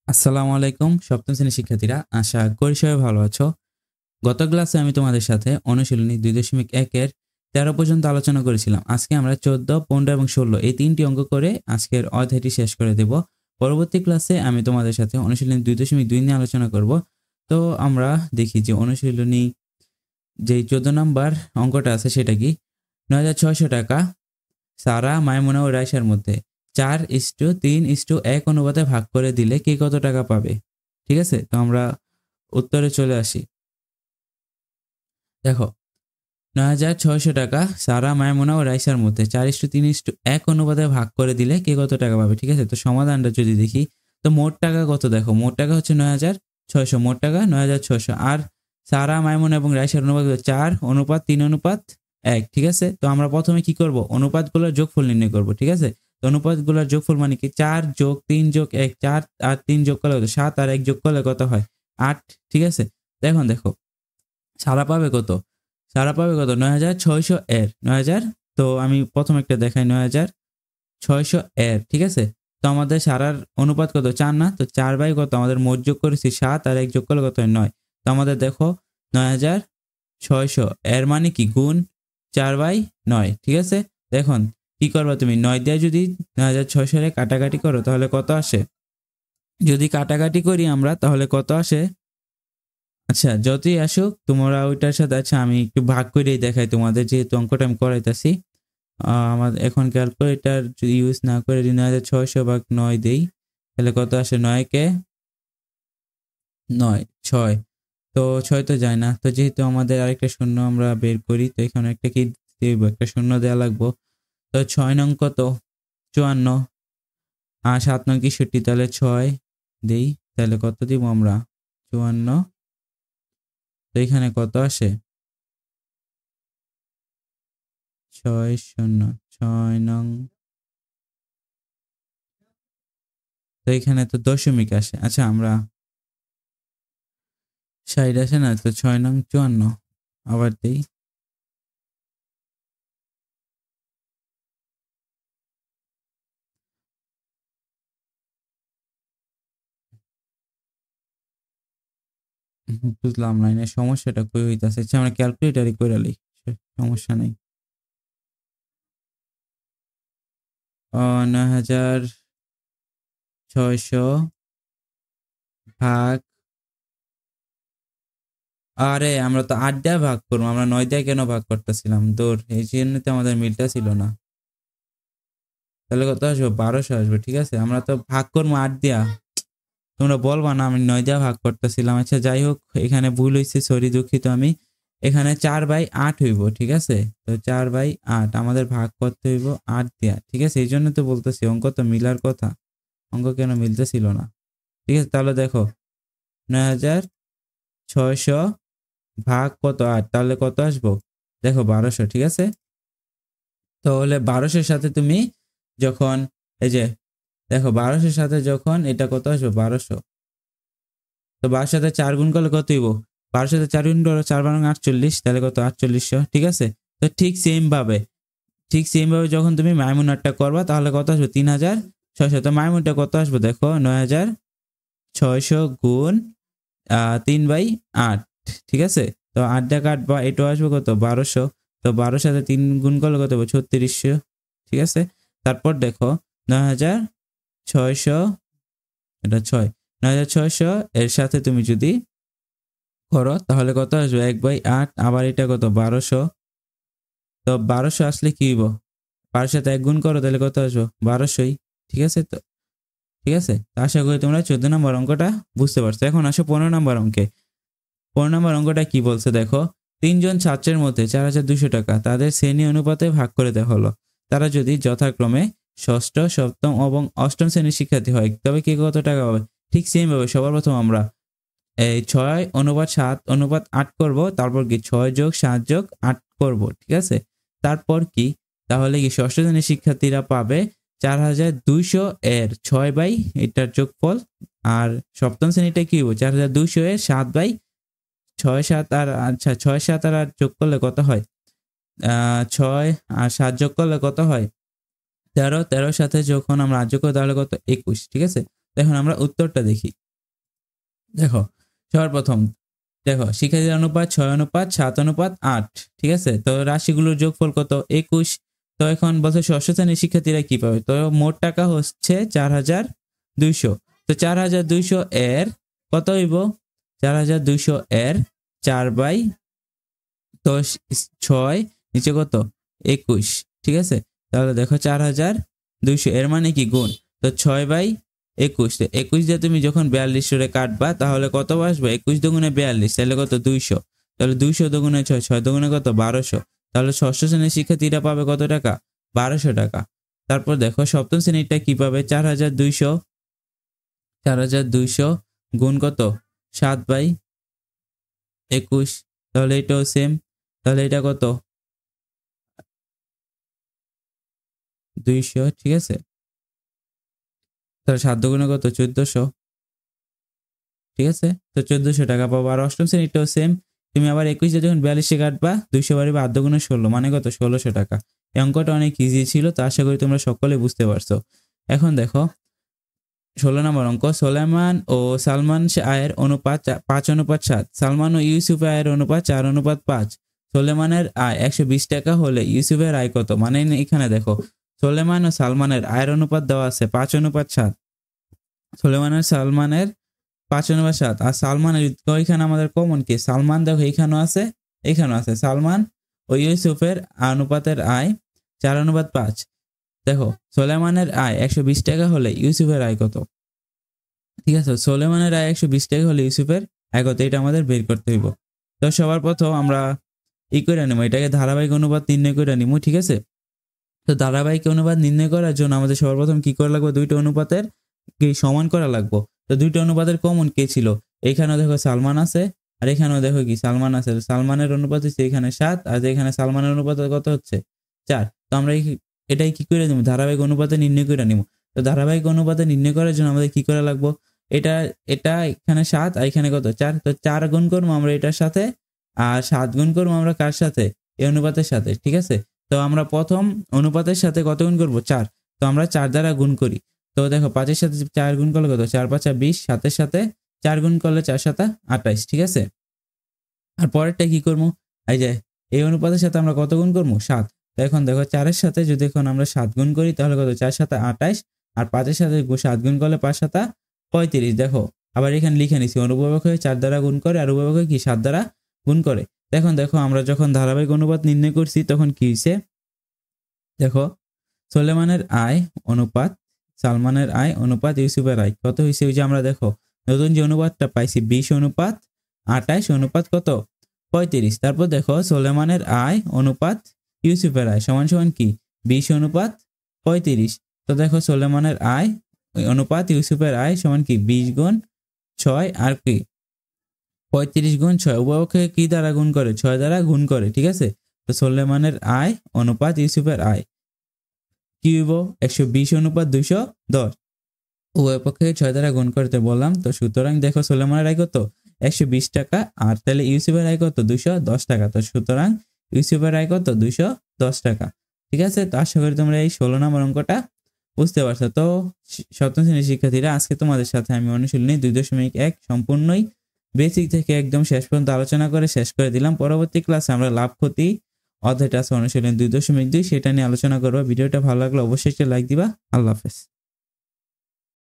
আসসালামু আলাইকুম সপ্তম শ্রেণীর শিক্ষার্থীরা, আশা করি সবাই ভালো আছো। গত ক্লাসে আমি তোমাদের সাথে অনুশীলনী 2.1 এর 13 পর্যন্ত আলোচনা করেছিলাম। আজকে আমরা 14, 15 এবং 16 এই তিনটি অঙ্ক করে আজকের অধ্যায়টি শেষ করে দেব। পরবর্তী ক্লাসে আমি তোমাদের সাথে অনুশীলনী 2.2 নিয়ে আলোচনা করব। তো আমরা দেখি যে অনুশীলনী যেই 14 নম্বর অঙ্কটা আছে সেটা কি, 9600 টাকা সারা, মাইমুনা ও রাইসার মধ্যে 4:3:1 অনুপাতে ভাগ করে দিলে কে কত টাকা পাবে। ঠিক আছে, তো আমরা উত্তরে চলে আসি। দেখো, 9600 টাকা সারা, মাইমুনা ও রাইসার মধ্যে 4:3:1 অনুপাতে ভাগ করে দিলে কে কত টাকা পাবে। ঠিক আছে, তো সমাধানটা যদি দেখি, তো মোট টাকা কত, দেখো মোট টাকা হচ্ছে 9600, মোট টাকা 9600। আর সারা, মাইমুনা এবং রাইসার অনুপাত 4:3:1। ঠিক আছে, তো আমরা প্রথমে কি করব, অনুপাতগুলোর যোগফল নির্ণয় করব। ঠিক আছে, তো অনুপাতগুলোর যোগফল মানে কি, 4+3+1, 4 আর 3 যোগ করলে কত, 7 আর 1 যোগ করলে কত হয়, 8। ঠিক আছে, তো এখন দেখো সারা পাবে কত, সারা পাবে কত, 9600 এর 9000। তো আমি প্রথম একটা দেখাই, 9600 এর। ঠিক আছে, তো আমাদের সারার অনুপাত কত, 4 না, তো 4 বাই কত, আমাদের মোট যোগ করেছি 7 আর 1 যোগ করলে কত হয়, 9। তো আমাদের দেখো 9600 এর মানে কি, গুণ 4/9। ঠিক আছে, দেখুন কি করবা তুমি, 9 দিয়ে যদি 9600 এর কাটাকাটি করো তাহলে কত আসে, যদি কাটাকাটি করি আমরা তাহলে কত আসে। আচ্ছা, যতই আসুক তোমরা ওইটার সাথে, আচ্ছা আমি একটু ভাগ করেই দেখাই তোমাদের, যেহেতু অঙ্কটা আমি করাইতেছি। আমাদের এখন ক্যালকুলেটার যদি ইউজ না করে 9600/9 দেই তাহলে কত আসে, 9 কে 9 6, তো 6 তো যায় না, তো যেহেতু আমাদের আরেকটা শূন্য আমরা বের করি, তো এখানে একটা কি দেব, একটা শূন্য দেওয়া লাগবো। তো 6 নং কত, 54, আর 7 নং 61, তাহলে 6 দেই, তাহলে কত দিব আমরা, 54। তো এখানে কত আসে, 6 তো এখানে তো দশমিক আসে। আচ্ছা আমরা 60 আসে না, তো 6 নং 54 আবার দেই। বুঝলাম না, এনে সমস্যাটা কই হইতাছে। আচ্ছা আমরা ক্যালকুলেটারই করে লই, সমস্যা নেই। 9600 ভাগ, আরে আমরা তো 8 দিয়ে ভাগ করবো, আমরা 9 দিয়ে কেন ভাগ করতেছিলাম, দূর, এই জন্য তো আমাদের মিলটা ছিল না। তাহলে কত আসবে, 1200 আসবে। ঠিক আছে, আমরা তো ভাগ করবো 8 দিয়া, তোমরা বলবা না আমি 9 দিয়ে ভাগ করতেছিলাম। আচ্ছা যাই হোক, এখানে ভুল হয়েছে, সরি, দুঃখিত আমি। এখানে 4/8 হইব। ঠিক আছে, তো 4/8 আমাদের ভাগ করতে হইব 8 দিয়া। ঠিক আছে, এই জন্য তো বলতেছি অঙ্ক তো মিলার কথা, অঙ্ক কেন মিলতেছিল না। ঠিক আছে, তাহলে দেখো 9600 ভাগ কত, 8, তাহলে কত আসবো, দেখো 1200। ঠিক আছে, তাহলে 1200 সাথে তুমি যখন, এই যে দেখো 1200 সাথে যখন এটা কত আসবে, 1200, তো 12 সাথে 4 গুণ করলে কত হইব, 12 সাথে 4 গুণ করলে 4 × 48, তাহলে কত, 4800। ঠিক আছে, তো ঠিক সেম ভাবে যখন তুমি মাইমুনারটা করবা তাহলে কত আসবে, 3600। তো মাইমুনটা কত আসবে, দেখো 9600 গুণ 3/8। ঠিক আছে, তো 8 দিয়ে কাটবা, এটাও আসবে কত, 1200। তো 12 সাথে 3 গুণ করলে কত হবে, 3600। ঠিক আছে, তারপর দেখো 9600, এটা 6, 9600 এর সাথে তুমি যদি করো তাহলে কত আসবে, 1/8। আবার এটা কত, 1200। তো 1200 আসলে কি হইব, 12 সাথে 1 গুণ করো তাহলে কত আসবে, 1200ই। ঠিক আছে, তো ঠিক আছে, তো আশা করি তোমরা 14 নম্বর অঙ্কটা বুঝতে পারছো। এখন আসো 15 নম্বর অঙ্কে। 15 নম্বর অঙ্কটা কি বলছে দেখো, 3 জন ছাত্রের মধ্যে 4200 টাকা তাদের শ্রেণী অনুপাতে ভাগ করে দেওয়া হলো। তারা যদি যথাক্রমে ষষ্ঠ, সপ্তম এবং অষ্টম শ্রেণীর শিক্ষার্থী হয় তবে কে কত টাকা পাবে। ঠিক সেম ভাবে সবার প্রথম আমরা এই 6:7:8 করব, তারপর কি 6+7+8 করব। ঠিক আছে, তারপর কি, তাহলে কি ষষ্ঠ শ্রেণীর শিক্ষার্থীরা পাবে 4200 এর 6 বাই এটার যোগফল, আর সপ্তম শ্রেণীটা কি হবে, 4200 এর 7/6 7 আর, আচ্ছা 6 7 আর 8 যোগ করলে কত হয়, 6 আর 7 যোগ করলে কত হয়, 13, 13 সাথে যখন আমরা 8 যোগ করি তাহলে কত, 21। ঠিক আছে, এখন আমরা উত্তরটা দেখি। দেখো সবার প্রথম দেখো শিক্ষার্থীর অনুপাত 6:7:8, ঠিক আছে। তো রাশিগুলোর যোগফল কত? 21। তো এখন বলছে ষষ্ঠ শ্রেণীর শিক্ষার্থীরা কি পাবে? তো মোট টাকা হচ্ছে 4,200। তো 4,200 এর কত হইব? 4,200 এর 4/6 নিচে কত? 21, ঠিক আছে। তাহলে দেখো 4,200 এর মানে কি গুণ, তো 6/21। তো 21 দিয়ে তুমি যখন 42 করে কাটবা তাহলে কত আসবে? 21 দুগুণে 42, তাহলে কত? 200। তাহলে 200 দুগুণে 6, 6 দুগুণে কত? 1200। তাহলে ষষ্ঠ শ্রেণীর শিক্ষার্থীরা পাবে কত টাকা? 1200 টাকা। তারপর দেখো সপ্তম শ্রেণীরটা কি পাবে? 4,200 গুণ কত? 7/21। তাহলে এটাও সেম। তাহলে এটা কত? 200, ঠিক আছে। তাহলে 7 দুগুণে কত? 1400, ঠিক আছে। তো 1400 টাকা পাবো। আর অষ্টম শ্রেণীটাও সেম। তুমি আবার 21 দিয়ে যখন 42 কাটবা 200 বাড়িবা 8 দুগুণে 16, মানে কত? 1600 টাকা। এই অঙ্কটা অনেক ইজি ছিল, তো আশা করি তোমরা সকলে বুঝতে পারছো। এখন দেখো 16 নম্বর অঙ্ক। সোলেমান ও সালমান আয়ের অনুপাত 5:7। সালমান ও ইউসুফের আয়ের অনুপাত 4:5। সোলেমানের আয় 120 টাকা হলে ইউসুফের আয় কত? মানে এখানে দেখো সোলেমান ও সালমানের আয়ের অনুপাত দেওয়া আছে 5:7। সোলেমানের সালমানের 5:7 আর সালমানের ওইখানে আমাদের কমন কি? সালমান দেখো এইখানেও আছে, এইখানেও আছে। সালমান ও ইউসুফের অনুপাতের আয় 4:5। দেখো সোলেমানের আয় 120 টাকা হলে ইউসুফের আয় কত? ঠিক আছে, সোলেমানের আয় 120 টাকা হলে ইউসুফের আয় কত? এটা আমাদের বের করতে হইব। তো সবার প্রথম আমরা করে নেবো, এটাকে ধারাবাহিক অনুপাত নির্ণয় করে নিব, ঠিক আছে। তো ধারাবাহিক অনুপাত নির্ণয় করার জন্য আমাদের সবার প্রথম কি করা লাগবে? দুইটা অনুপাতের কি সমান করা লাগবে। তো দুইটা অনুপাতের কমন কে ছিল? এইখানেও দেখো সালমান আছে, আর এখানেও দেখো কি সালমান আছে। সালমানের অনুপাত হচ্ছে এখানে 7, আর এখানে সালমানের অনুপাত কত হচ্ছে? 4। তো আমরা এটাই কি করে নিব? ধারাবাহিক অনুপাতে নির্ণয় করে নিব। তো ধারাবাহিক অনুপাতে নির্ণয় করার জন্য আমাদের কি করা লাগবে? এটা এখানে 7 আর এখানে কত? 4। তো 4 গুণ করবো আমরা এটার সাথে, আর 7 গুণ করবো আমরা কার সাথে? এই অনুপাতের সাথে, ঠিক আছে। তো আমরা প্রথম অনুপাতের সাথে কত গুণ করবো? 4। তো আমরা 4 দ্বারা গুণ করি। তো দেখো 5-এর সাথে 4 গুণ করলে কত? 4-5 20, 7-এর সাথে 4 গুণ করলে 4-7 28, ঠিক আছে। আর পরেরটা কি করবো? এই যে এই অনুপাতের সাথে আমরা কত গুণ করবো? 7। তো এখন দেখো 4-এর সাথে যদি এখন আমরা 7 গুণ করি তাহলে কত? 4-7 28, আর 5-এর সাথে 7 গুণ করলে 5-7 35। দেখো আবার এখানে লিখে নিছি, অনুপবাবক হয়ে 4 দ্বারা গুণ করে আর উপবাবক কি 7 দ্বারা গুণ করে। এখন দেখো আমরা যখন ধারাবাহিক অনুপাত নির্ণয় করছি তখন কি হয়েছে? দেখো সোলেমানের আয় অনুপাত সালমানের আয় অনুপাত ইউসুফের আয় কত হয়েছে? ওই যে আমরা দেখো নতুন যে অনুপাতটা পাইছি 20:28 অনুপাত কত? 35। তারপর দেখো সোলেমানের আয় অনুপাত ইউসুফের আয় সমান সমান কি? 20:35। তো দেখো সোলেমানের আয় অনুপাত ইউসুফের আয় সমান কি? 20 গুণ 6 আর কি 35 গুণ 6, উভয়কে কি দ্বারা গুণ করে? 6 দ্বারা গুণ করে, ঠিক আছে। তো সোলেমানের আয় অনুপাত ইউসুফের আয় কি হইব? 120:210। উভয় পক্ষে 6 দ্বারা গুণ করতে বললাম। তো সুতরাং দেখো সোলেমানের আয় কত? 120 টাকা, আর তাহলে ইউসুফের আয় কত? 210 টাকা। তো সুতরাং ইউসুফের আয় কত? 210 টাকা, ঠিক আছে। তো আশা করি তোমরা এই 16 নম্বর অঙ্কটা বুঝতে পারছো। তো সপ্তম শ্রেণীর শিক্ষার্থীরা, আজকে তোমাদের সাথে আমি অনুশীলনী 2.1 সম্পূর্ণই বেসিক থেকে একদম শেষ পর্যন্ত আলোচনা করে শেষ করে দিলাম। পরবর্তী ক্লাসে আমরা লাভ ক্ষতি অধ্যায়টা আছে অনুশীলনী 2.2 সেটা নিয়ে আলোচনা করবো। ভিডিওটা ভালো লাগলে অবশ্যই একটা লাইক দিবা। আল্লাহ হাফেজ।